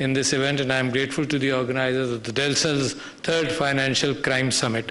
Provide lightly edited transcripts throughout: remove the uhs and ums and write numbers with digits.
in this event, and I am grateful to the organizers of the DELSA's third Financial Crime Summit.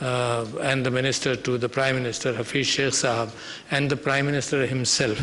and the minister to the Prime Minister Hafiz Sheikh Sahab and the Prime Minister himself,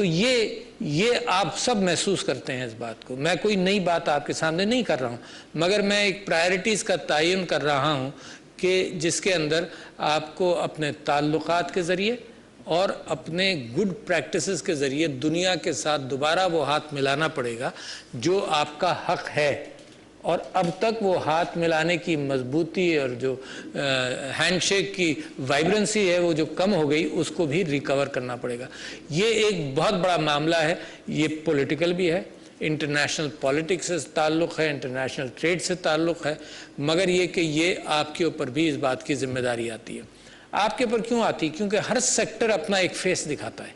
تو یہ آپ سب محسوس کرتے ہیں اس بات کو. میں کوئی نئی بات آپ کے سامنے نہیں کر رہا ہوں، مگر میں ایک پرائرٹیز کا تعین کر رہا ہوں کہ جس کے اندر آپ کو اپنے تعلقات کے ذریعے اور اپنے گڈ پریکٹسز کے ذریعے دنیا کے ساتھ دوبارہ وہ ہاتھ ملانا پڑے گا جو آپ کا حق ہے، اور اب تک وہ ہاتھ ملانے کی مضبوطی اور جو ہینڈ شیک کی وائبرنسی ہے وہ جو کم ہو گئی، اس کو بھی ریکور کرنا پڑے گا. یہ ایک بہت بڑا معاملہ ہے، یہ پولیٹیکل بھی ہے، انٹرنیشنل پالیٹکس سے تعلق ہے، انٹرنیشنل ٹریڈ سے تعلق ہے، مگر یہ کہ یہ آپ کے اوپر بھی اس بات کی ذمہ داری آتی ہے. آپ کے اوپر کیوں آتی؟ کیونکہ ہر سیکٹر اپنا ایک فیس دکھاتا ہے.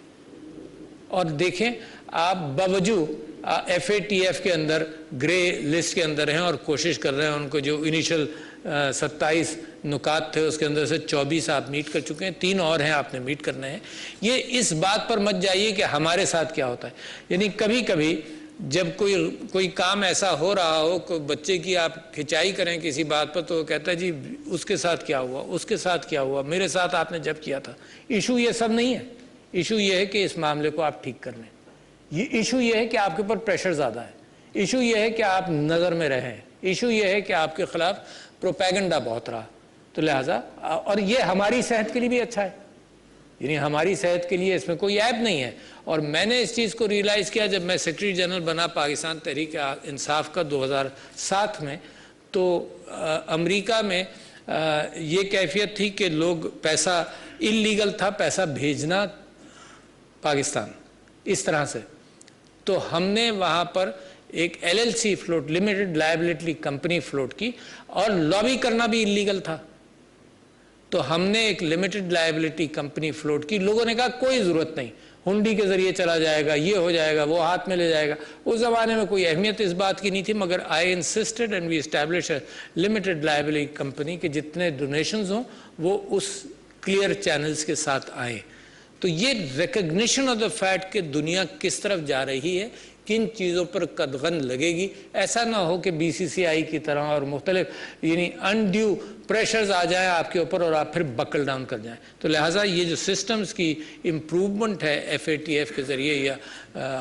اور دیکھیں آپ باوجود ایف اے ٹی ایف کے اندر گرے لسٹ کے اندر ہیں اور کوشش کر رہے ہیں ان کو جو انیشل 27 نکات تھے اس کے اندر سے 24 آپ میٹ کر چکے ہیں، 3 اور ہیں آپ نے میٹ کرنے ہیں. یہ اس بات پر مت جائیے کہ ہمارے ساتھ کیا ہوتا ہے. یعنی کبھی کبھی جب کوئی کام ایسا ہو رہا ہو، کوئی بچے کی آپ کھنچائی کریں کسی بات پر تو وہ کہتا ہے جی اس کے ساتھ کیا ہوا، اس کے ساتھ کیا ہوا، میرے ساتھ آپ نے جب کیا تھا. ایشو یہ سب نہیں ہے. ایشو یہ ہے کہ اس معاملے کو آپ ٹھیک کر لیں. یہ ایشو یہ ہے کہ آپ کے اوپر پریشر زیادہ ہے. ایشو یہ ہے کہ آپ نظر میں رہیں. ایشو یہ ہے کہ آپ کے خلاف پروپیگنڈا بہت رہا. تو لہٰذا اور یہ ہماری صحت کے لیے بھی اچھا ہے، یعنی ہماری صحت کے لیے اس میں کوئی عیب نہیں ہے. اور میں نے اس چیز کو ریئلائز کیا جب میں سیکرٹری جنرل بنا پاکستان تحریک انصاف کا 2007 میں، تو امریکہ میں یہ کیفیت تھی کہ لوگ پیسہ انلیگل تھا پیسہ بھیجنا پاکستان اس طرح سے. تو ہم نے وہاں پر ایک LLC float, limited liability company float کی، اور لابی کرنا بھی انلیگل تھا. تو ہم نے ایک لمیٹڈ لائبلٹی کمپنی فلوٹ کی. لوگوں نے کہا کوئی ضرورت نہیں، ہنڈی کے ذریعے چلا جائے گا، یہ ہو جائے گا، وہ ہاتھ میں لے جائے گا. اس زمانے میں کوئی اہمیت اس بات کی نہیں تھی، مگر I insisted and we establish a limited liability company کہ جتنے ڈونیشنز ہوں وہ اس کلیئر چینلز کے ساتھ آئیں. تو یہ ریکگنیشن آف دا فیکٹ کہ دنیا کس طرف جا رہی ہے، کن چیزوں پر قدغن لگے گی. ایسا نہ ہو کہ BCCI کی طرح اور مختلف یعنی انڈیو پریشرز آ جائیں آپ کے اوپر اور آپ پھر بکل ڈاؤن کر جائیں. تو لہٰذا یہ جو سسٹمز کی امپروومنٹ ہے FATF کے ذریعے یا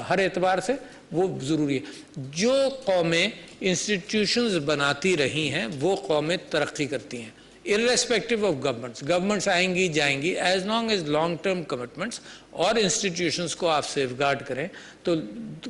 ہر اعتبار سے، وہ ضروری ہے. جو قومیں انسٹیٹیوشنز بناتی رہی ہیں وہ قومیں ترقی کرتی ہیں irrespective of گورنمنٹس آئیں گی جائیں گی. As long as long term commitments اور انسٹیٹیوشنس کو آپ سیف گارڈ کریں تو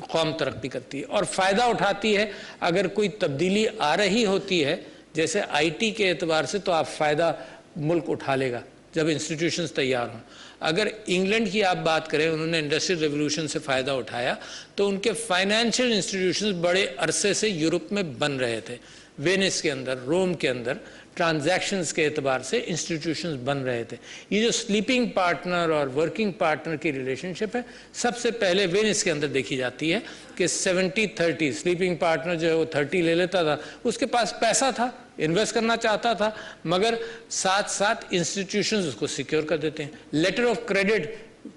قوم ترقی کرتی ہے اور فائدہ اٹھاتی ہے. اگر کوئی تبدیلی آ رہی ہوتی ہے جیسے IT کے اعتبار سے، تو آپ فائدہ ملک اٹھا لے گا جب انسٹیٹیوشنز تیار ہوں. اگر انگلینڈ کی آپ بات کریں، انہوں نے انڈسٹریل ریولوشن سے فائدہ اٹھایا تو ان کے فائنینشیل انسٹیٹیوشنز بڑے عرصے سے یورپ میں بن رہے تھے. وینس کے اندر، روم کے اندر ٹرانزیکشنز کے اعتبار سے انسٹیٹیوشنز بن رہے تھے. یہ جو سلیپنگ پارٹنر اور ورکنگ پارٹنر کی ریلیشن شپ ہے، سب سے پہلے وینس کے اندر دیکھی جاتی ہے کہ 70-30 سلیپنگ پارٹنر جو ہے وہ 30 لے لیتا تھا. اس کے پاس پیسہ تھا، انویسٹ کرنا چاہتا تھا، مگر ساتھ ساتھ انسٹیٹیوشنز اس کو سیکیور کر دیتے ہیں. لیٹر آف کریڈٹ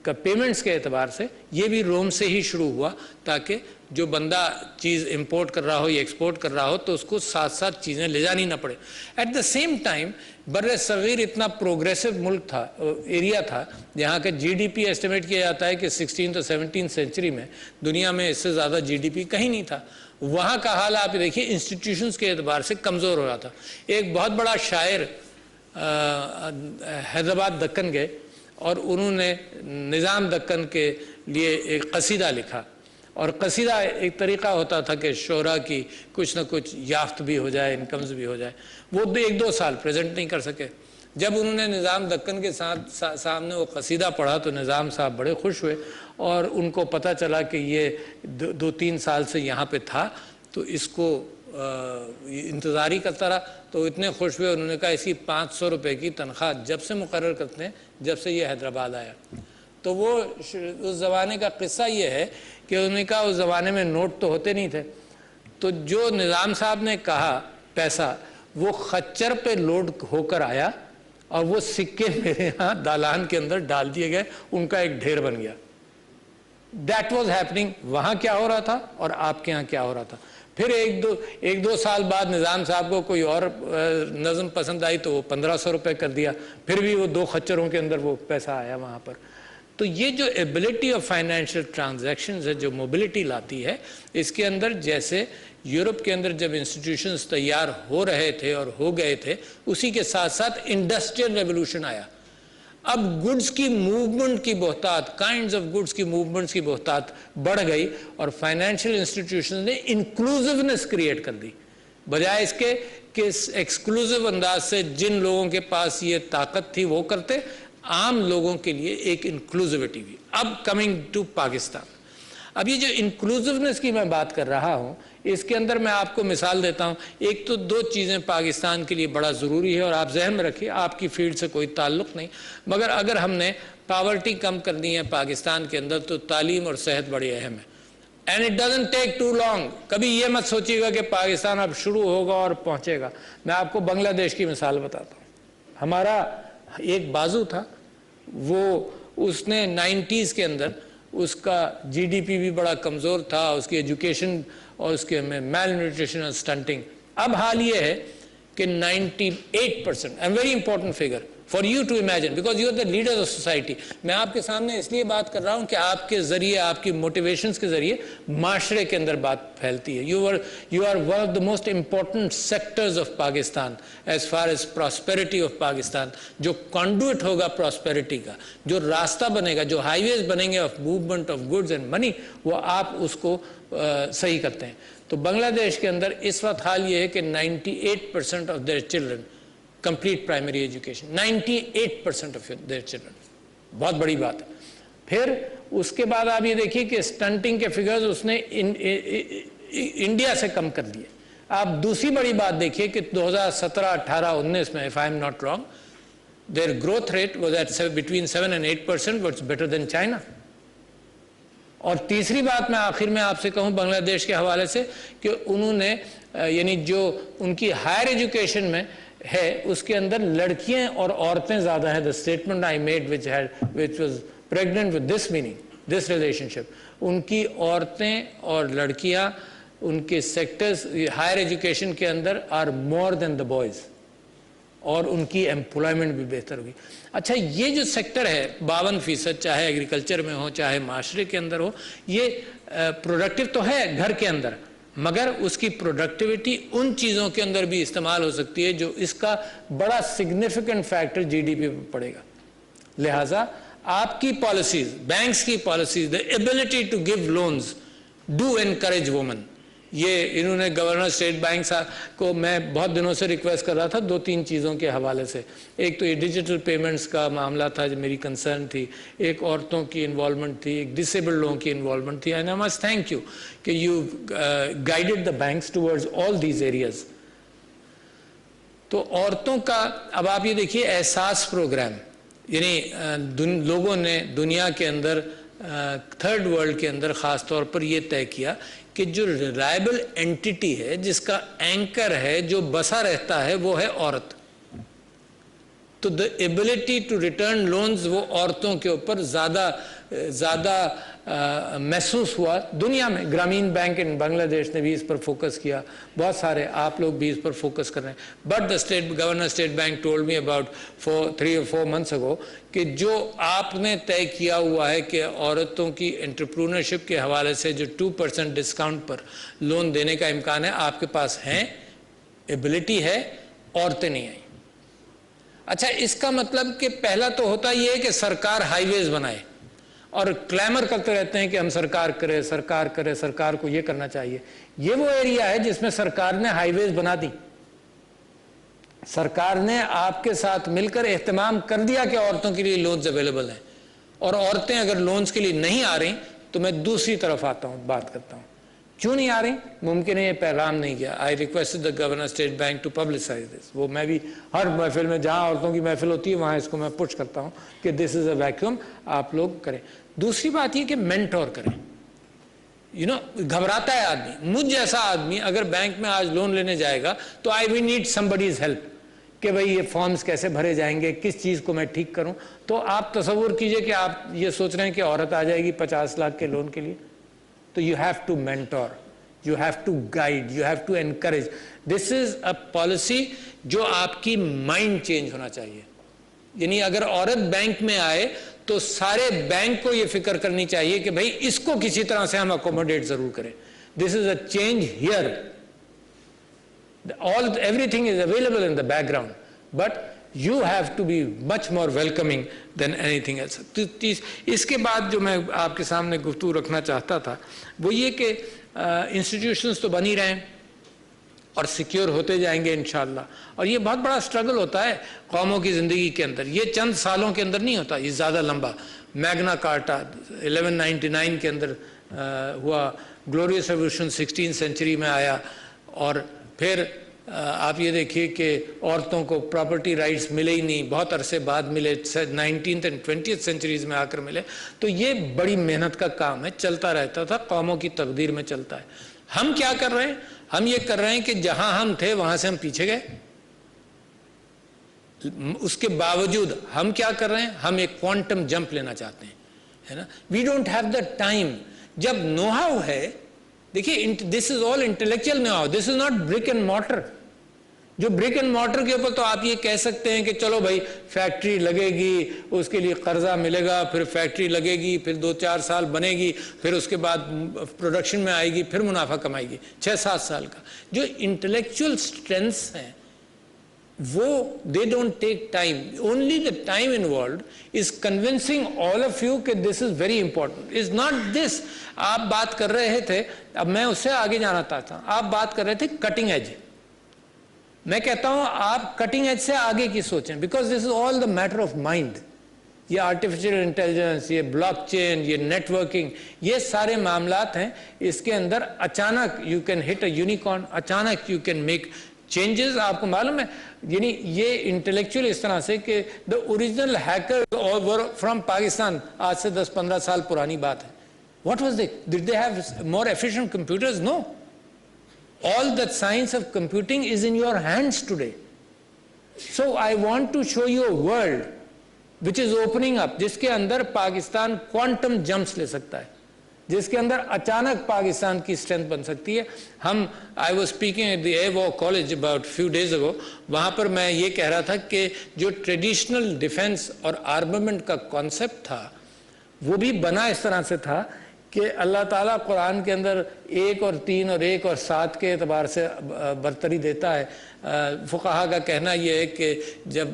کا پیمنٹس کے اعتبار سے یہ بھی روم سے ہی شروع ہوا، تاکہ جو بندہ چیز امپورٹ کر رہا ہو یا ایکسپورٹ کر رہا ہو تو اس کو ساتھ ساتھ چیزیں لے جانی نہ پڑے. ایٹ دا سیم ٹائم بر صغیر اتنا پروگریسو ملک تھا، ایریا تھا، جہاں کا GDP ایسٹیمیٹ کیا جاتا ہے کہ 16 اور 17 سینچری میں دنیا میں اس سے زیادہ GDP کہیں نہیں تھا. وہاں کا حال آپ دیکھیے انسٹیٹیوشنز کے اعتبار سے کمزور ہو رہا تھا. ایک بہت بڑا شاعر حیدرآباد دکن گئے اور انہوں نے نظام دکن کے لیے ایک قصیدہ لکھا. اور قصیدہ ایک طریقہ ہوتا تھا کہ شعراء کی کچھ نہ کچھ یافت بھی ہو جائے، انکمز بھی ہو جائے. وہ 1-2 سال پریزنٹ نہیں کر سکے. جب انہوں نے نظام دکن کے سامنے وہ قصیدہ پڑھا تو نظام صاحب بڑے خوش ہوئے، اور ان کو پتہ چلا کہ یہ 2-3 سال سے یہاں پہ تھا تو اس کو انتظار ہی کرتا رہا. تو اتنے خوش ہوئے، انہوں نے کہا اسی 500 روپے کی تنخواہ جب سے مقرر کرتے ہیں جب سے یہ حیدرآباد آیا. تو وہ اس زمانے کا قصہ یہ ہے کہ انہوں نے کہا اس زمانے میں نوٹ تو ہوتے نہیں تھے، تو جو نظام صاحب نے کہا پیسہ وہ خچر پہ لوڈ ہو کر آیا اور وہ سکے میرے ہاں دالان کے اندر ڈال دیے گئے، ان کا ایک ڈھیر بن گیا. That was happening. وہاں کیا ہو رہا تھا اور آپ کے ہاں کیا ہو رہا تھا. پھر ایک دو سال بعد نظام صاحب کو کوئی اور نظم پسند آئی تو وہ 1500 روپے کر دیا، پھر بھی وہ 2 خچروں کے اندر وہ پیسہ آیا وہاں پر. تو یہ جو ایبلٹی آف فائنینشیل ٹرانزیکشنز ہے جو موبلٹی لاتی ہے، اس کے اندر جیسے یورپ کے اندر جب انسٹیٹیوشنز تیار ہو رہے تھے اور ہو گئے تھے، اسی کے ساتھ ساتھ انڈسٹریل ریولوشن آیا. اب گڈز کی موومنٹ کی بہتات، کائنڈز آف گڈز کی موومنٹس کی بہتات بڑھ گئی، اور فائنینشیل انسٹیٹیوشنز نے انکلوزیونیس کریٹ کر دی، بجائے اس کے کہ ایکسکلوزیو انداز سے جن لوگوں کے پاس یہ طاقت تھی وہ کرتے، عام لوگوں کے لیے ایک انکلوزیوٹی بھی. اب کمنگ ٹو پاکستان، اب یہ جو انکلوزیونیس کی میں بات کر رہا ہوں، اس کے اندر میں آپ کو مثال دیتا ہوں. ایک تو دو چیزیں پاکستان کے لیے بڑا ضروری ہے، اور آپ ذہن میں رکھیے آپ کی فیلڈ سے کوئی تعلق نہیں، مگر اگر ہم نے پاورٹی کم کرنی ہے پاکستان کے اندر تو تعلیم اور صحت بڑی اہم ہے. And it doesn't take too long. کبھی یہ مت سوچیے گا کہ پاکستان اب شروع ہوگا اور پہنچے گا. میں آپ کو بنگلہ دیش کی مثال بتاتا ہوں. ہمارا ایک بازو تھا، وہ اس نے 90s کے اندر اس کا جی ڈی پی بھی بڑا کمزور تھا، اس کی ایجوکیشن اور اس کے میں میل نیوٹریشن اور سٹنٹنگ. اب حال یہ ہے کہ 98%، am very important figure for you to imagine because you are the leader of society. میں آپ کے سامنے اس لیے بات کر رہا ہوں کہ آپ کے ذریعے، آپ کی موٹیویشنز کے ذریعے معاشرے کے اندر بات پھیلتی ہے. You are one of the most important sectors of Pakistan as far as prosperity of Pakistan. جو کانڈوئٹ ہوگا پراسپیرٹی کا، جو راستہ بنے گا، جو ہائی ویز بنیں گے of movement of goods and money, وہ آپ اس کو صحیح کرتے ہیں. تو بنگلہ دیش کے اندر اس وقت حال یہ ہے کہ 98% of their children complete primary education. 98% of their children, بہت بڑی بات ہے. پھر اس کے بعد آپ یہ دیکھیے کہ سٹنٹنگ کے فگرز اس نے انڈیا سے کم کر دیے. آپ دوسری بڑی بات دیکھیے کہ 2017، 18، 19 میں if I am not wrong their growth rate was at between 7 and 8%, but it's better than China. اور تیسری بات میں آخر میں آپ سے کہوں بنگلہ دیش کے حوالے سے کہ انہوں نے یعنی جو ان کی ہائر ایجوکیشن میں ہے اس کے اندر لڑکیاں اور عورتیں زیادہ ہیں. the statement I made which was pregnant with this meaning, this relationship. ان کی عورتیں اور لڑکیاں ان کے سیکٹرز ہائر ایجوکیشن کے اندر are more than the boys, اور ان کی ایمپلائمنٹ بھی بہتر ہوگی. اچھا، یہ جو سیکٹر ہے 52%، چاہے ایگریکلچر میں ہو چاہے معاشرے کے اندر ہو، یہ پروڈکٹیو تو ہے گھر کے اندر، مگر اس کی پروڈکٹیوٹی ان چیزوں کے اندر بھی استعمال ہو سکتی ہے جو اس کا بڑا significant factor G D P پہ پڑے گا. لہٰذا آپ کی پالیسیز، بینکس کی policies, the ability to give loans do encourage women. یہ انہوں نے گورنر اسٹیٹ بینک کو میں بہت دنوں سے ریکویسٹ کر رہا تھا 2-3 چیزوں کے حوالے سے. ایک تو یہ ڈیجیٹل پیمنٹس کا معاملہ تھا جو میری کنسرن تھی، ایک عورتوں کی انوالومنٹ تھی، ایک ڈسیبلڈ لوگوں کی انوالومنٹ تھی. And I must thank you کہ you guided the banks towards all these areas. تو عورتوں کا اب آپ یہ دیکھیے احساس پروگرام، یعنی لوگوں نے دنیا کے اندر تھرڈ ورلڈ کے اندر خاص طور پر یہ طے کیا کہ جو ریلائبل اینٹیٹی ہے، جس کا اینکر ہے، جو بسا رہتا ہے، وہ ہے عورت. تو the ability to return loans وہ عورتوں کے اوپر زیادہ محسوس ہوا دنیا میں. گرامین بینک ان بنگلہ دیش نے بھی اس پر فوکس کیا، بہت سارے آپ لوگ بھی اس پر فوکس کر رہے ہیں. But the governor State bank told me about 3 or 4 months ago کہ جو آپ نے طے کیا ہوا ہے کہ عورتوں کی انٹرپرونرشپ کے حوالے سے جو 2% ڈسکاؤنٹ پر لون دینے کا امکان ہے، آپ کے پاس ہیں، ایبلٹی ہے، عورتیں نہیں آئیں. اچھا، اس کا مطلب کہ پہلا تو ہوتا یہ ہے کہ سرکار ہائی ویز بنائے، اور کلیمر کرتے رہتے ہیں کہ ہم سرکار کرے، سرکار کو یہ کرنا چاہیے. یہ وہ ایریا ہے جس میں سرکار نے ہائی ویز بنا دی. سرکار نے آپ کے ساتھ مل کر اہتمام کر دیا کہ عورتوں کے لیے لونز اویلیبل ہیں، اور عورتیں اگر لونز کے لیے نہیں آ رہی تو میں دوسری طرف آتا ہوں، بات کرتا ہوں کیوں نہیں آ رہی. ممکن ہے یہ پیغام نہیں گیا. I requested the governor State Bank to publicise this. وہ میں بھی ہر محفل میں جہاں عورتوں کی محفل ہوتی ہے وہاں اس کو میں پش کرتا ہوں کہ دس از اے ویکیوم، آپ لوگ کریں. دوسری بات یہ کہ مینٹور کریں. گھبراتا ہے آدمی، مجھ جیسا آدمی اگر بینک میں آج لون لینے جائے گا تو I we need some buddies help کہ بھئی یہ فارمز کیسے بھرے جائیں گے، کس چیز کو میں ٹھیک کروں. تو آپ تصور کیجئے کہ آپ یہ سوچ رہے ہیں کہ عورت آ جائے گی 50 لاکھ کے لون کے لیے. تو you have to mentor, you have to guide, you have to encourage. This is a policy جو آپ کی مائنڈ چینج ہونا چاہیے. یعنی اگر عورت بینک میں آئے تو سارے بینک کو یہ فکر کرنی چاہیے کہ بھائی اس کو کسی طرح سے ہم اکوموڈیٹ ضرور کریں. This is a change here. Everything is available in the background, but you have to be much more welcoming than anything else. اس کے بعد جو میں آپ کے سامنے گفتگو رکھنا چاہتا تھا وہ یہ کہ انسٹیٹیوشنز تو بن ہی رہے ہیں اور سیکیور ہوتے جائیں گے انشاءاللہ. اور یہ بہت بڑا سٹرگل ہوتا ہے قوموں کی زندگی کے اندر. یہ چند سالوں کے اندر نہیں ہوتا, یہ زیادہ لمبا. میگنا کارٹا 1199 کے اندر ہوا, گلوریس ریولوشن 16 سینچری میں آیا, اور پھر آپ یہ دیکھیے کہ عورتوں کو پراپرٹی رائٹس ملے ہی نہیں, بہت عرصے بعد ملے, 19th and 20th سینچریز میں آ کر ملے. تو یہ بڑی محنت کا کام ہے, چلتا رہتا تھا, قوموں کی تقدیر میں چلتا ہے. ہم کیا کر رہے ہیں؟ ہم یہ کر رہے ہیں کہ جہاں ہم تھے وہاں سے ہم پیچھے گئے. اس کے باوجود ہم کیا کر رہے ہیں؟ ہم ایک کوانٹم جمپ لینا چاہتے ہیں, ہے نا. We don't have the time. جب نو ہاؤ ہے, دیکھیے this is all intellectual know how, this is not brick and mortar. جو برک اینڈ مارٹر کے اوپر تو آپ یہ کہہ سکتے ہیں کہ چلو بھائی فیکٹری لگے گی, اس کے لیے قرضہ ملے گا, پھر فیکٹری لگے گی, پھر 2-4 سال بنے گی, پھر اس کے بعد پروڈکشن میں آئے گی, پھر منافع کمائے گی, 6-7 سال کا. جو انٹلیکچوئل اسٹرینتھس ہیں وہ they don't take time. Only the time involved is convincing all of you کہ this is very important. It's not this. آپ بات کر رہے تھے, اب میں اس سے آگے جانا چاہتا ہوں, آپ بات کر رہے تھے کٹنگ ایج. میں کہتا ہوں آپ کٹنگ ایج سے آگے کی سوچیں, because this is all the matter of mind. یہ آرٹیفیشل انٹیلیجنس, یہ بلاک چین, یہ نیٹ ورکنگ, یہ سارے معاملات ہیں. اس کے اندر اچانک you can hit a unicorn, اچانک یو کین میک چینجز. آپ کو معلوم ہے یعنی یہ انٹلیکچوئل اس طرح سے کہ the original hacker from Pakistan آج سے 10-15 سال پرانی بات ہے. What was did they have more efficient computers? No. All that science of computing is in your hands today. So I want to show you a world which is opening up, جس کے اندر Pakistan quantum jumps لے سکتا ہے, جس کے اندر اچانک پاکستان کی strength بن سکتی ہے. I was speaking at the AWO college about few days ago. وہاں پر میں یہ کہہ رہا تھا کہ جو ٹریڈیشنل ڈیفense اور آرممنٹ کا کانسیپٹ تھا وہ بھی بنا اس طرح سے تھا کہ اللہ تعالیٰ قرآن کے اندر 1 اور 3 اور 1 اور 7 کے اعتبار سے برتری دیتا ہے. فقہا کا کہنا یہ ہے کہ جب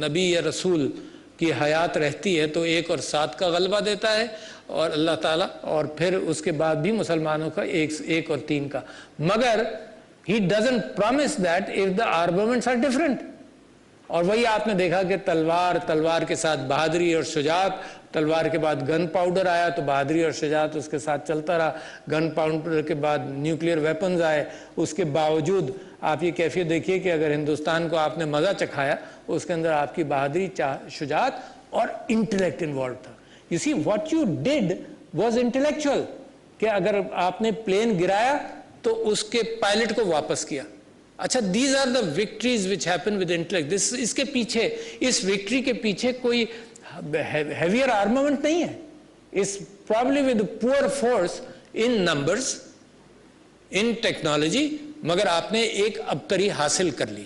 نبی یا رسول کی حیات رہتی ہے تو 1 اور 7 کا غلبہ دیتا ہے اور اللہ تعالیٰ, اور پھر اس کے بعد بھی مسلمانوں کا 1 اور 3 کا. مگر he doesn't promise that if the armaments are different. اور وہی آپ نے دیکھا کہ تلوار کے ساتھ بہادری اور شجاعت, تلوار کے بعد گن پاؤڈر آیا تو بہادری اور شجاعت اس کے ساتھ چلتا رہا. گن پاؤڈر کے بعد نیوکلیئر ویپنز آئے, اس کے باوجود آپ یہ کیفیت دیکھیے کہ اگر ہندوستان کو آپ نے مزہ چکھایا اس کے اندر آپ کی بہادری, شجاعت اور انٹلیکٹ انوالو تھا. You see, what you did was intellectual. کہ اگر آپ نے پلین گرایا تو اس کے پائلٹ کو واپس کیا. اچھا, these are the victories which happen with intellect. اس کے پیچھے, اس وکٹری کے پیچھے کوئی heavier armament نہیں ہے. It's probably with poor force in numbers, in technology, مگر آپ نے ایک ابتری حاصل کر لی.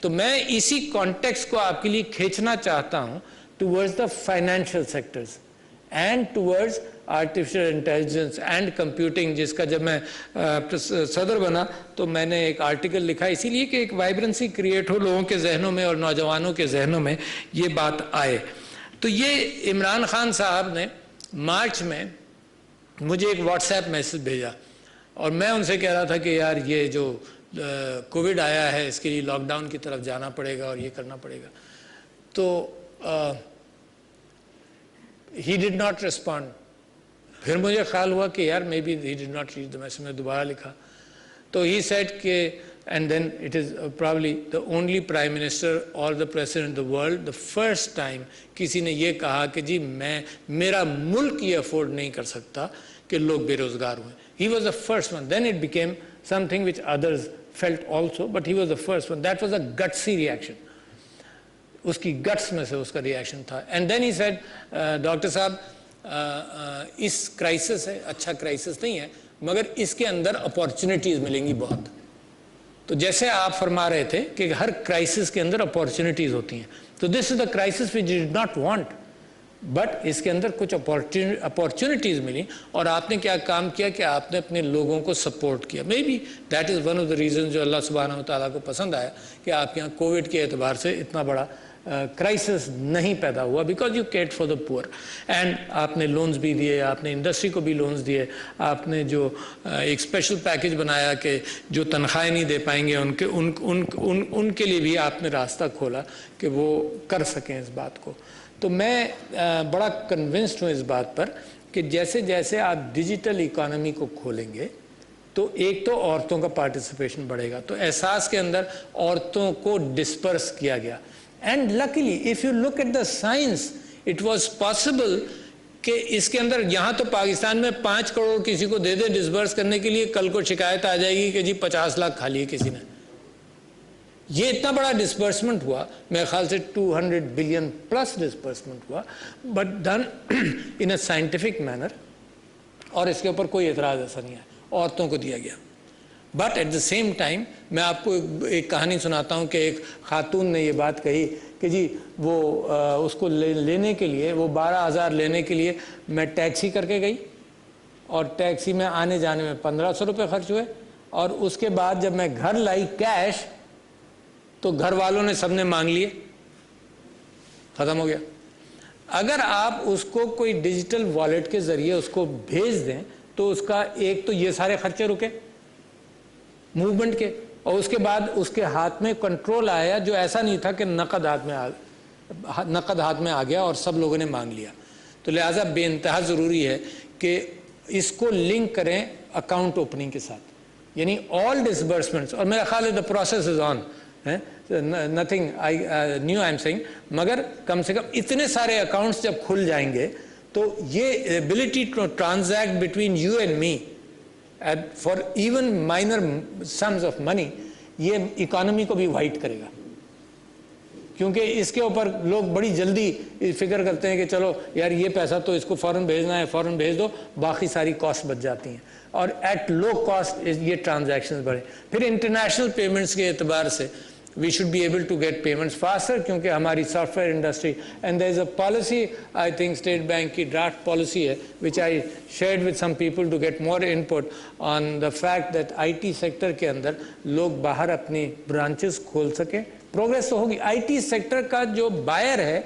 تو میں اسی کانٹیکس کو آپ کے لیے کھینچنا چاہتا ہوں towards the financial sectors and towards artificial intelligence and computing, جس کا جب میں صدر بنا تو میں نے ایک آرٹیکل لکھا اسی لیے کہ ایک وائبرنسی کریٹ ہو لوگوں کے ذہنوں میں اور نوجوانوں کے ذہنوں میں یہ بات آئے. تو یہ عمران خان صاحب نے مارچ میں مجھے ایک واٹس ایپ میسج بھیجا اور میں ان سے کہہ رہا تھا کہ یار یہ جو کووڈ آیا ہے اس کے لیے لاک ڈاؤن کی طرف جانا پڑے گا اور یہ کرنا پڑے گا. تو he did not respond. پھر مجھے خیال ہوا کہ یار maybe he did not read the message. میں دوبارہ لکھا تو he said کہ and then it is probably the only prime minister or the president in the world, the first time کسی نے یہ کہا کہ جی میرا ملک یہ افورڈ نہیں کر سکتا کہ لوگ بے روزگار ہوئے. He was the first one. Then it became something which others felt also, but he was the first one. That was a gutsy reaction. اس کی گٹس میں سے اس کا ریاکشن تھا. And then he said, doctor صاحب اس crisis ہے, اچھا crisis نہیں ہے مگر اس کے اندر اپارچونیٹیز ملیں گی بہت. تو جیسے آپ فرما رہے تھے کہ ہر کرائسس کے اندر اپارچونیٹیز ہوتی ہیں, تو this is the crisis which did not want. But اس کے اندر کچھ اپارچونیٹیز ملی اور آپ نے کیا کام کیا کہ آپ نے اپنے لوگوں کو سپورٹ کیا. Maybe that is one of the reason جو اللہ سبحانہ و تعالیٰ کو پسند آیا کہ آپ کے یہاں کووڈ کے اعتبار سے اتنا بڑا کرائسس نہیں پیدا ہوا, because you cared for the poor. And آپ نے لونز بھی دیے, آپ نے انڈسٹری کو بھی لونز دیے, آپ نے جو ایک اسپیشل پیکج بنایا کہ جو تنخواہیں نہیں دے پائیں گے ان کے لیے بھی آپ نے راستہ کھولا کہ وہ کر سکیں اس بات کو. تو میں بڑا کنونسڈ ہوں اس بات پر کہ جیسے جیسے آپ ڈیجیٹل اکانومی کو کھولیں گے تو ایک تو عورتوں کا پارٹیسپیشن بڑھے گا. تو احساس کے اندر عورتوں کو ڈسپرس کیا گیا. And likely if you look at the science it was possible کہ اس کے اندر یہاں تو پاکستان میں 5 کروڑ کسی کو دے دے ڈسبرس کرنے کے لیے, کل کو شکایت آ جائے گی کہ جی 50 لاکھ کھا لیے کسی نے. یہ اتنا بڑا ڈسبرسمنٹ ہوا, میرے خیال سے 200 بلین پلس ڈسبرسمنٹ ہوا, but done in a scientific manner, اور اس کے اوپر کوئی اعتراض ایسا نہیں ہے, عورتوں کو دیا گیا. But at the same time میں آپ کو ایک کہانی سناتا ہوں کہ ایک خاتون نے یہ بات کہی کہ جی وہ اس کو لینے کے لیے, وہ 12,000 لینے کے لیے میں ٹیکسی کر کے گئی, اور ٹیکسی میں آنے جانے میں 1,500 روپے خرچ ہوئے, اور اس کے بعد جب میں گھر لائی کیش تو گھر والوں نے سب نے مانگ لیے, ختم ہو گیا. اگر آپ اس کو کوئی ڈیجیٹل والیٹ کے ذریعے اس کو بھیج دیں تو اس کا ایک تو یہ سارے خرچے رکے موومنٹ کے, اور اس کے بعد اس کے ہاتھ میں کنٹرول آیا جو ایسا نہیں تھا کہ نقد ہاتھ میں آ گیا اور سب لوگوں نے مانگ لیا. تو لہٰذا بے انتہا ضروری ہے کہ اس کو لنک کریں اکاؤنٹ اوپننگ کے ساتھ, یعنی آل ڈسبرسمنٹس, اور میرا خیال ہے the process is on, nothing new I am saying, مگر کم سے کم اتنے سارے اکاؤنٹس جب کھل جائیں گے تو یہ ability to transact between you and me for even minor sums of money, یہ اکانومی کو بھی وائٹ کرے گا. کیونکہ اس کے اوپر لوگ بڑی جلدی فکر کرتے ہیں کہ چلو یار یہ پیسہ تو اس کو فوراً بھیجنا ہے, فوراً بھیج دو, باقی ساری کاسٹ بچ جاتی ہیں, اور ایٹ لو کاسٹ یہ ٹرانزیکشنز بڑھے. پھر انٹرنیشنل پیمنٹس کے اعتبار سے we should be able to get payments faster کیونکہ ہماری soft where industry, and there is a policy I think State Bank کی draft policy ہے which I shared with some people to get more input on the fact that IT sector کے اندر لوگ باہر اپنی branches کھول سکیں. Progress تو ہوگی. IT سیکٹر کا جو بائر ہے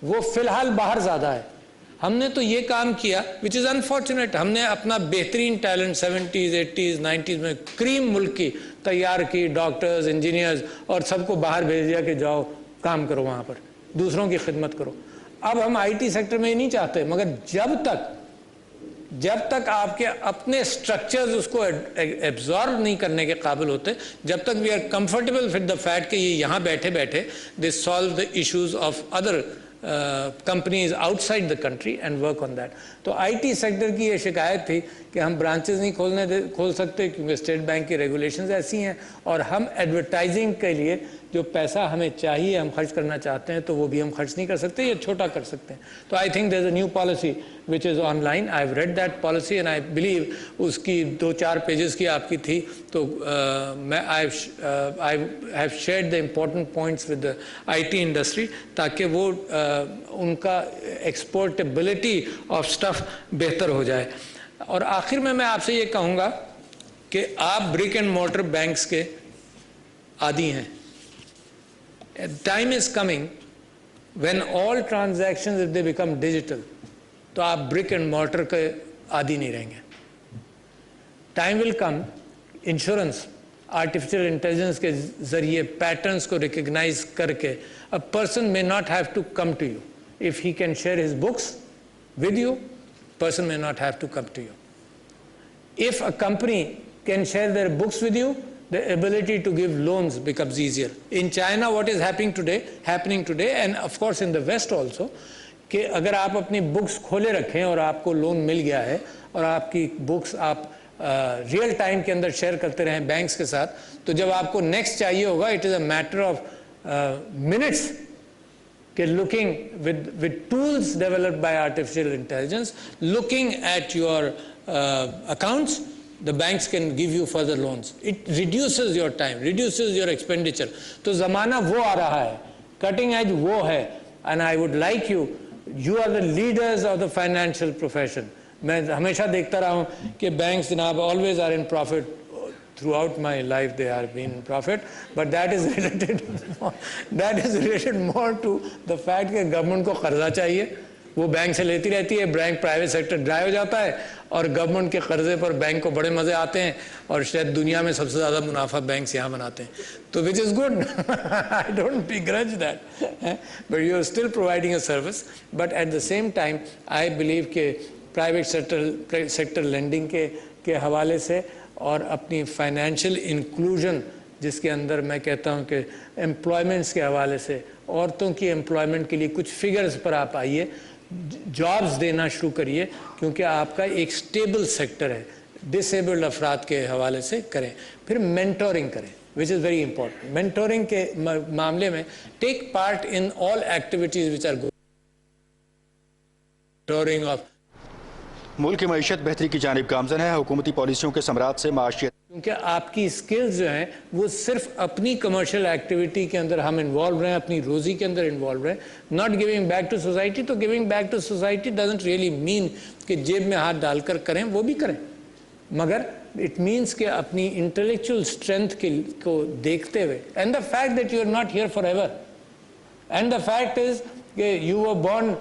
وہ فی الحال باہر زیادہ ہے. ہم نے تو یہ کام کیا which is unfortunate, ہم نے اپنا بہترین ٹیلنٹ 70s 80s 90s میں کریم ملک کی تیار کی, ڈاکٹرز انجینئرز, اور سب کو باہر بھیج دیا کہ جاؤ کام کرو وہاں پر, دوسروں کی خدمت کرو. اب ہم IT سیکٹر میں نہیں چاہتے, مگر جب تک آپ کے اپنے سٹرکچرز اس کو ایبزارب نہیں کرنے کے قابل ہوتے, جب تک we are comfortable with the fact کہ یہ یہاں بیٹھے بیٹھے they solve the issues of other companies outside the country and work on that. تو IT سیکٹر کی یہ شکایت تھی کہ ہم برانچز نہیں کھول سکتے کیونکہ اسٹیٹ بینک کی ریگولیشنز ایسی ہیں, اور ہم ایڈورٹائزنگ کے لیے جو پیسہ ہمیں چاہیے ہم خرچ کرنا چاہتے ہیں تو وہ بھی ہم خرچ نہیں کر سکتے, یہ چھوٹا کر سکتے ہیں. تو I think there is a new policy which is online. I have read that policy and I believe اس کی 2-4 پیجز کی آپ کی تھی, تو میں I have shared the important points with the IT industry تاکہ وہ ان کا ایکسپورٹیبلٹی آف اسٹف بہتر ہو جائے. اور آخر میں آپ سے یہ کہوں گا کہ آپ برک اینڈ مورٹر بینکس کے عادی ہیں. Time is coming when all transactions if they become digital تو آپ برک اینڈ مورٹر کے عادی نہیں رہیں گے. Time will come, insurance artificial intelligence کے ذریعے پیٹرنس کو ریکگنائز کر کے a person may not have to come to you. If he can share his books with you, person may not have to come to you. If a company can share their books with you, the ability to give loans becomes easier. In China, what is happening today, and of course in the West also, کہ اگر آپ اپنی books کھولے رکھیں اور آپ کو loan مل گیا ہے اور آپ کی بکس آپ ریئل ٹائم کے اندر شیئر کرتے رہیں بینکس کے ساتھ, تو جب آپ کو نیکسٹ چاہیے ہوگا it is a matter of minutes کہ looking with tools developed by artificial intelligence, looking at your accounts, the banks can give you further loans. It reduces your time, reduces your expenditure. تو زمانہ وہ آ رہا ہے, cutting edge وہ ہے, and I would like you You are the leaders of the financial profession. میں ہمیشہ دیکھتا رہا ہوں کہ بینکس جناب always are in profit. Throughout my life they have been in profit, but that is related more to the fact کہ government کو قرضہ چاہیے, وہ بینک سے لیتی رہتی ہے, بینک پرائیویٹ سیکٹر ڈرائی ہو جاتا ہے, اور گورنمنٹ کے قرضے پر بینک کو بڑے مزے آتے ہیں, اور شاید دنیا میں سب سے زیادہ منافع بینکس یہاں بناتے ہیں. تو which is good. I don't begrudge that. But you are still providing a service. But at the same time, I believe کہ پرائیویٹ سیکٹر لینڈنگ کے حوالے سے اور اپنی فائنینشیل انکلوژن جس کے اندر میں کہتا ہوں کہ امپلائمنٹس کے حوالے سے عورتوں کی امپلائمنٹ کے لیے کچھ فگرز پر آپ آئیے, جابز دینا شروع کریے, کیونکہ آپ کا ایک سٹیبل سیکٹر ہے. ڈسیبلڈ افراد کے حوالے سے کریں. پھر مینٹورنگ کریں, which is very important. Mentoring کے معاملے میں take part in all activities which are good. Mentoring of milk کی معیشت بہتری کی جانب گامزن ہے. حکومتی پالیسیوں کے ثمرات سے معاشیت, کیونکہ آپ کی سکلز جو ہیں وہ صرف اپنی کمرشل ایکٹیویٹی کے اندر ہم انوالو رہیں, اپنی روزی کے اندر انوالو رہیں, not giving back to society. تو giving back to society doesn't really mean کہ جیب میں ہاتھ ڈال کر کریں, وہ بھی کریں, مگر اٹ مینس کہ اپنی انٹلیکچوئل اسٹرینتھ کو دیکھتے ہوئے. And the fact that you are not here forever, and the fact is کہ you were born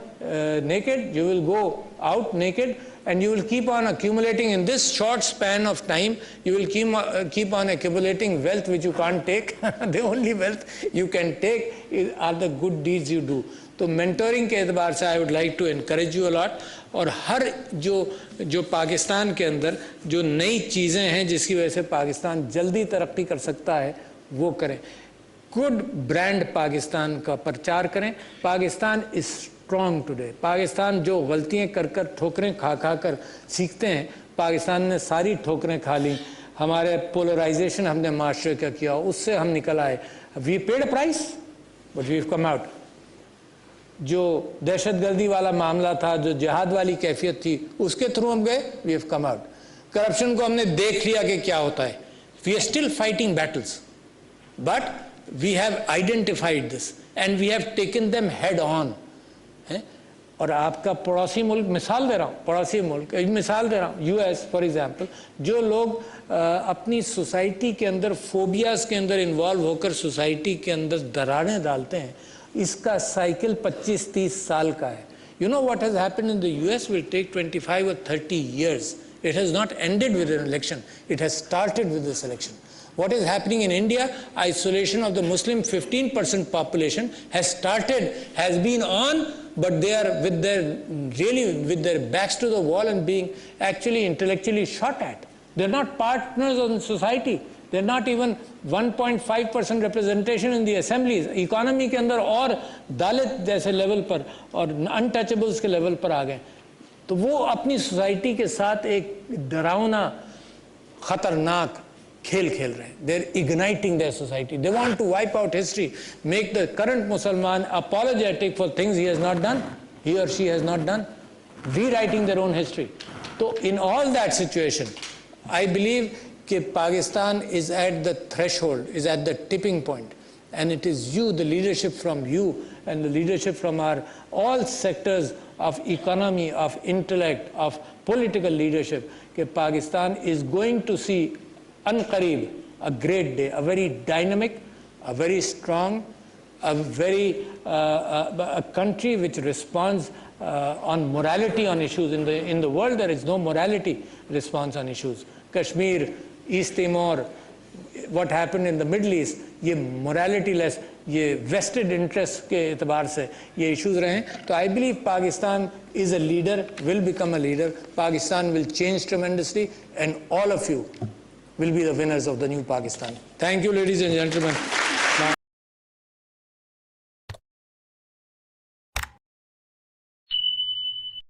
naked, you will go out naked, and you will keep on accumulating in this short span of time. You will keep on accumulating wealth which you can't take. The only wealth you can take are the good deeds you do. تو mentoring کے اعتبار سے I would like to encourage you a lot. اور ہر جو پاکستان کے اندر جو نئی چیزیں ہیں جس کی وجہ سے پاکستان جلدی ترقی کر سکتا ہے وہ کریں. گڈ برانڈ پاکستان کا پرچار کریں. Pakistan is strong today. Pakistan جو غلطیاں کر ٹھوکریں کھا کر سیکھتے ہیں, پاکستان نے ساری ٹھوکریں کھا لیں. ہمارے پولرائزیشن ہم نے معاشرے کا کیا, اس سے ہم نکل آئے. We paid a price but we have come out. جو دہشت گردی والا معاملہ تھا, جو جہاد والی کیفیت تھی, اس کے تھرو ہم گئے, we have come out. Corruption کو ہم نے دیکھ لیا کہ کیا ہوتا ہے. We are still fighting battles, but we have identified this and we have taken them head on. اور آپ کا پڑوسی ملک, مثال دے رہا ہوں, پڑوسی ملک مثال دے رہا ہوں, یو ایس فار ایگزامپل, جو لوگ اپنی سوسائٹی کے اندر فوبیاز کے اندر انوالو ہو کر سوسائٹی کے اندر دراڑیں ڈالتے ہیں, اس کا سائیکل 25-30 سال کا ہے. You know what has happened in the US will take 25 or 30 years. It has not ended with an election. It has started with this election. What is happening in India? Isolation of the Muslim 15% population has been on, but they are with their backs to the wall and being actually intellectually shot at. They're not partners in society. They're not even 1.5% representation in the assemblies. Economy کے اندر اور دالت جیسے level پر اور untouchables کے level پر آ گئے. تو وہ اپنی society کے ساتھ ایک ڈراؤنا خطرناک کھیل کھیل رہے ہیں. They're igniting their society. They want to wipe out history, make the current Musliman apologetic for things he has not done, he or she has not done, rewriting their own history. So in all that situation, I believe that Pakistan is at the threshold, is at the tipping point, and it is you, the leadership from you and the leadership from our all sectors of economy, of intellect, of political leadership, that Pakistan is going to see An-Qareeb a great day, a very dynamic, a very strong, a country which responds on morality on issues. In the world there is no morality response on issues. Kashmir, East Timor, what happened in the Middle East, یہ morality less, یہ vested interest کے اعتبار سے یہ issues رہے. تو I believe Pakistan is a leader, will become a leader. Pakistan will change tremendously, and all of you will be the winners of the new Pakistan. Thank you, ladies and gentlemen.